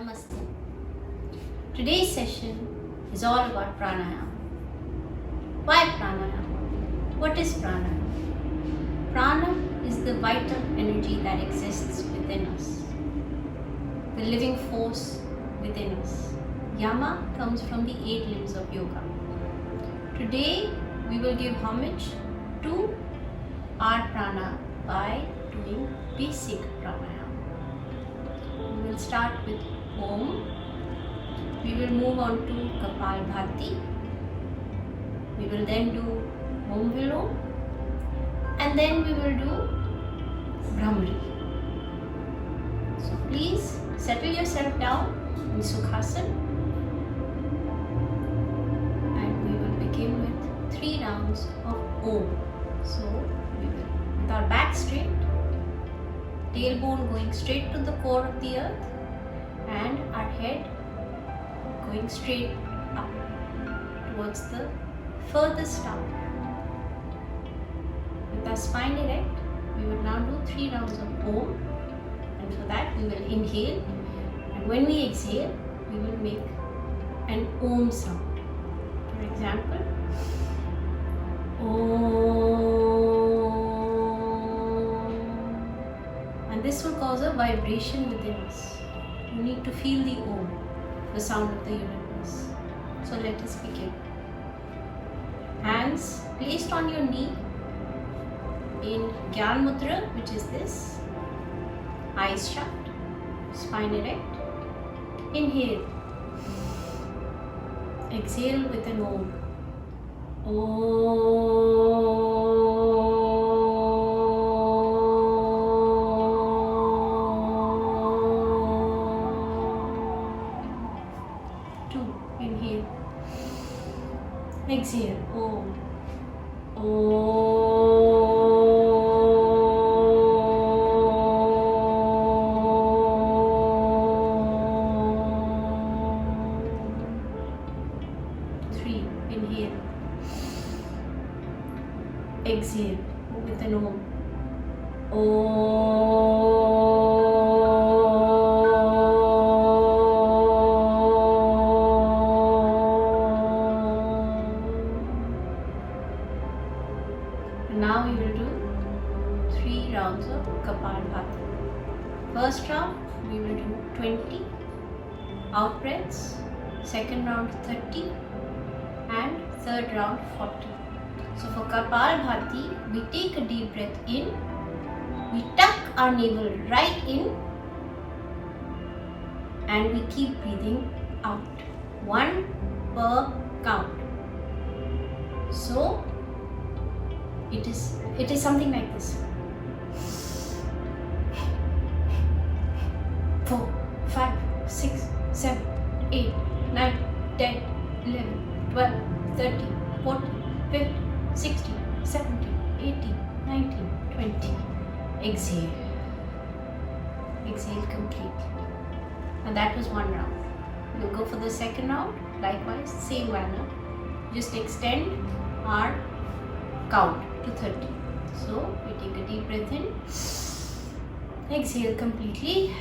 Namaste. Today's session is all about Pranayam. Why Pranayam? What is Pranayam? Prana is the vital energy that exists within us, the living force within us. Yama comes from the 8 limbs of yoga. Today we will give homage to our prana by doing basic pranayam. We will start with Om. We will move on to Kapalbhati. We will then do Om Vilom, and then we will do Brahmari. So please settle yourself down in Sukhasana, and we will begin with 3 rounds of Om. So we will, with our back straight, tailbone going straight to the core of the earth, and our head going straight up towards the furthest star. With our spine erect, we will now do 3 rounds of Om, and for that we will inhale, and when we exhale, we will make an Om sound. For example, Om, and this will cause a vibration within us. You need to feel the Om, the sound of the universe. So let us begin. Hands placed on your knee in Gyan Mudra, which is this. Eyes shut, spine erect. Inhale. Exhale with an Om. Inhale. Exhale. Om. Three. Inhale. Exhale with an Om. Now we will do 3 rounds of Kapalbhati. First round we will do 20 out breaths, second round 30, and third round 40. So for Kapalbhati, we take a deep breath in, we tuck our navel right in, and we keep breathing out. 1 per count. So it is something like this. 4, 5, 6, 7, 8, 9, 10, 11, 12, 13, 14, 15, 16, 17, 18, 19, 20. Exhale. Exhale completely. And that was 1 round. We'll go for the second round. Likewise, same manner. Just extend our count to 30. So we take a deep breath in, exhale completely.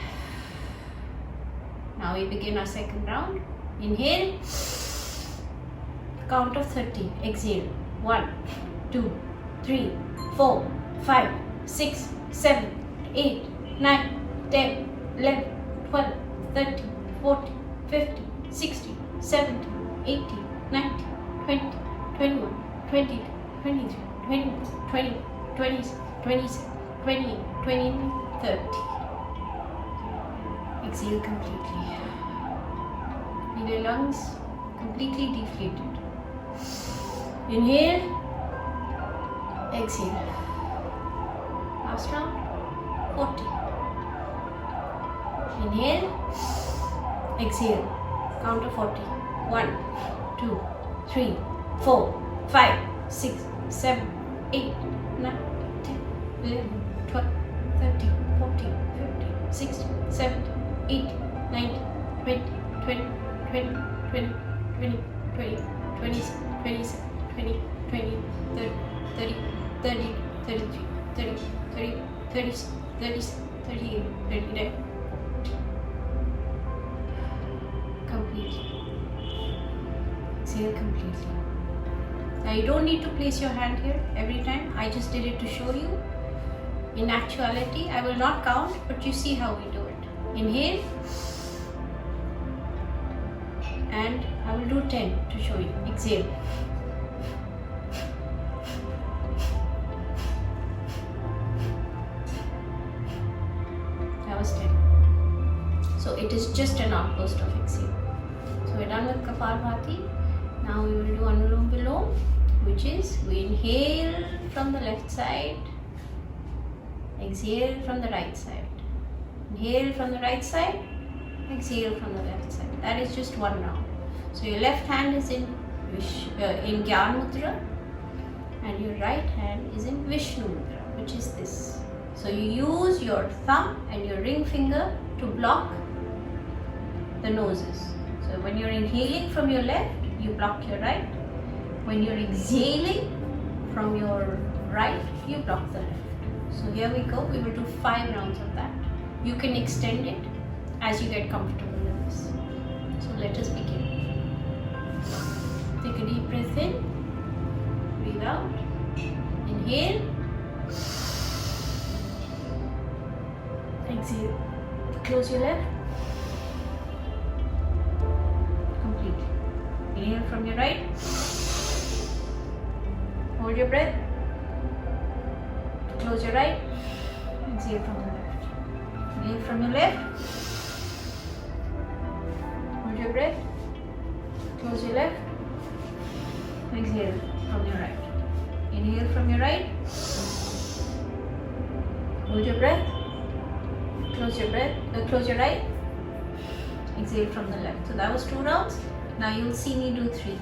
Now we begin our second round. Inhale, count of 30. Exhale. 1, 2, 3, 4, 5, 6, 7, 8, 9, 10, 11, 12, 13, 14, 15, 16, 17, 18, 19, 20, 21, 22, 23, 24, 20, 26, 27, 28, 29, 30. Exhale completely. Feel your lungs completely deflated. Inhale. Exhale. Last round. 40. Inhale. Exhale. Count to 40. 1, 2, 3, 4, 5, 6, 7, 8, 9, 10, 11, 12, 13, 14, 15, 16, 17, 18, 19, 20, 20, 20, 20, 20, 20, 27, 27, 20, 20, 30, 30, 30, 33, 30, 30, 36, 37, 38, 39. completely. Exhale completely. Now you don't need to place your hand here every time. I just did it to show you. In actuality, I will not count, but you see how we do it. Inhale. And I will do 10 to show you. Exhale. That was 10. So it is just an outburst of exhale. So we're done with Kapalbhati. Now we will do Anulom Vilom, which is we inhale from the left side, exhale from the right side. Inhale from the right side, exhale from the left side. That is just one round. So your left hand is in Gyan Mudra and your right hand is in Vishnu Mudra, which is this. So you use your thumb and your ring finger to block the noses. So when you're inhaling from your left, you block your right. When you're exhaling from your right, you block the left. So here we go. We will do 5 rounds of that. You can extend it as you get comfortable with this. So let us begin. Take a deep breath in. Breathe out. Inhale. Exhale. Close your left. Completely. Inhale from your right. Hold your breath. Close your right. Exhale from the left. Inhale from your left. Hold your breath. Close your left. Exhale from your right. Inhale from your right. Hold your breath. Close your breath. Close your right. Exhale from the left. So that was 2 rounds. Now you will see me do 3.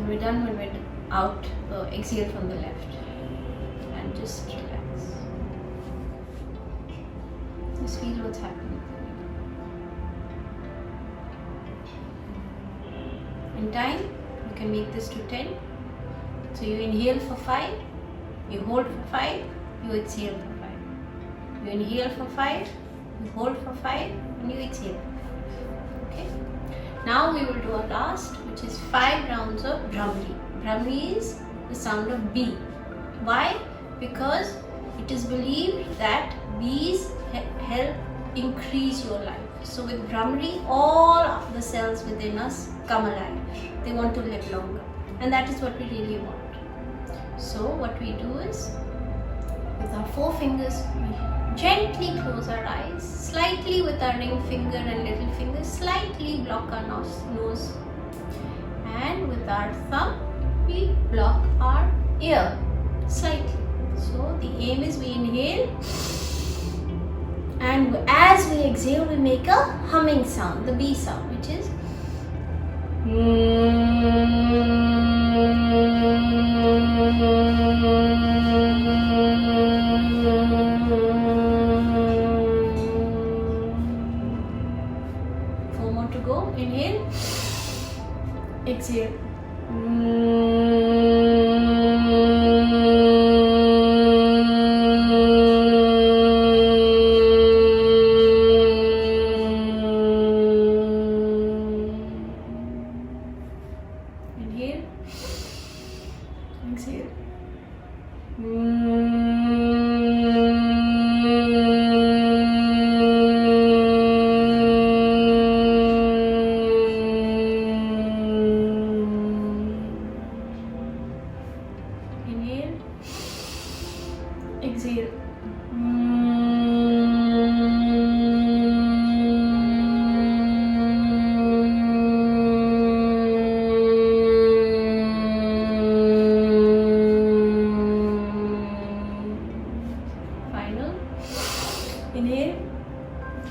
We're done when we're out, exhale from the left and just relax. Just feel what's happening. In time, you can make this to 10. So you inhale for 5, you hold for 5, you exhale for 5. You inhale for 5, you hold for 5, and you exhale for 5. Okay? Now we will do our last, which is 5 rounds of Bhramri. Bhramri is the sound of bee. Why? Because it is believed that bees help increase your life. So with Bhramri, all of the cells within us come alive. They want to live longer. And that is what we really want. So what we do is, with our 4 fingers, we gently close our eyes, slightly with our ring finger and little finger, slightly block our nose, and with our thumb, we block our ear, slightly. So the aim is we inhale, and as we exhale, we make a humming sound, the bee sound, which is to go. Inhale, exhale. Inhale, exhale.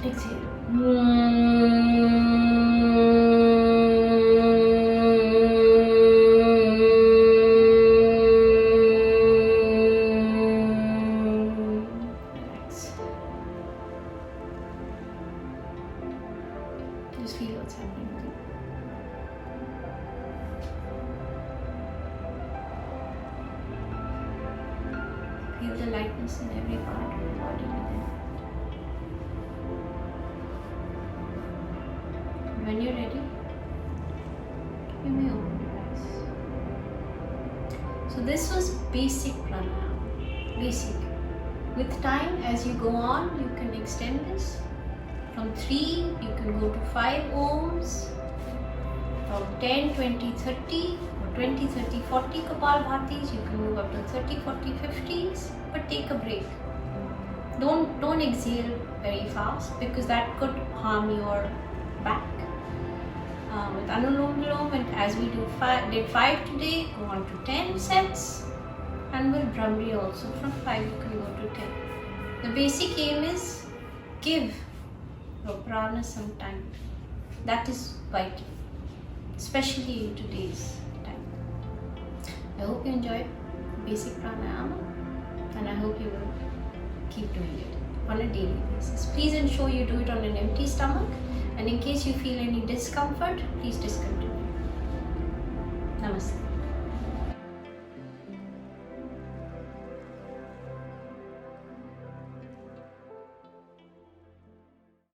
Exhale. Relax. Just feel what's happening with you. Feel the lightness in every part of your body within. When you're ready, you may open your eyes. So this was basic pranayama. Basic. With time, as you go on, you can extend this. From 3, you can go to 5 ohms. From 10, 20, 30, or 20, 30, 40 Kapalbhatis, you can move up to 30, 40, 50s, but take a break. Don't exhale very fast because that could harm your back. With Anulom Vilom, and as we did 5 today, go on to 10 sets, and with Brahmri also from 5 you can go to 10. The basic aim is give your prana some time. That is vital, especially in today's time. I hope you enjoyed basic pranayama, and I hope you will keep doing it on a daily basis. Please ensure you do it on an empty stomach, and in case you feel any discomfort, please discontinue. Namaste.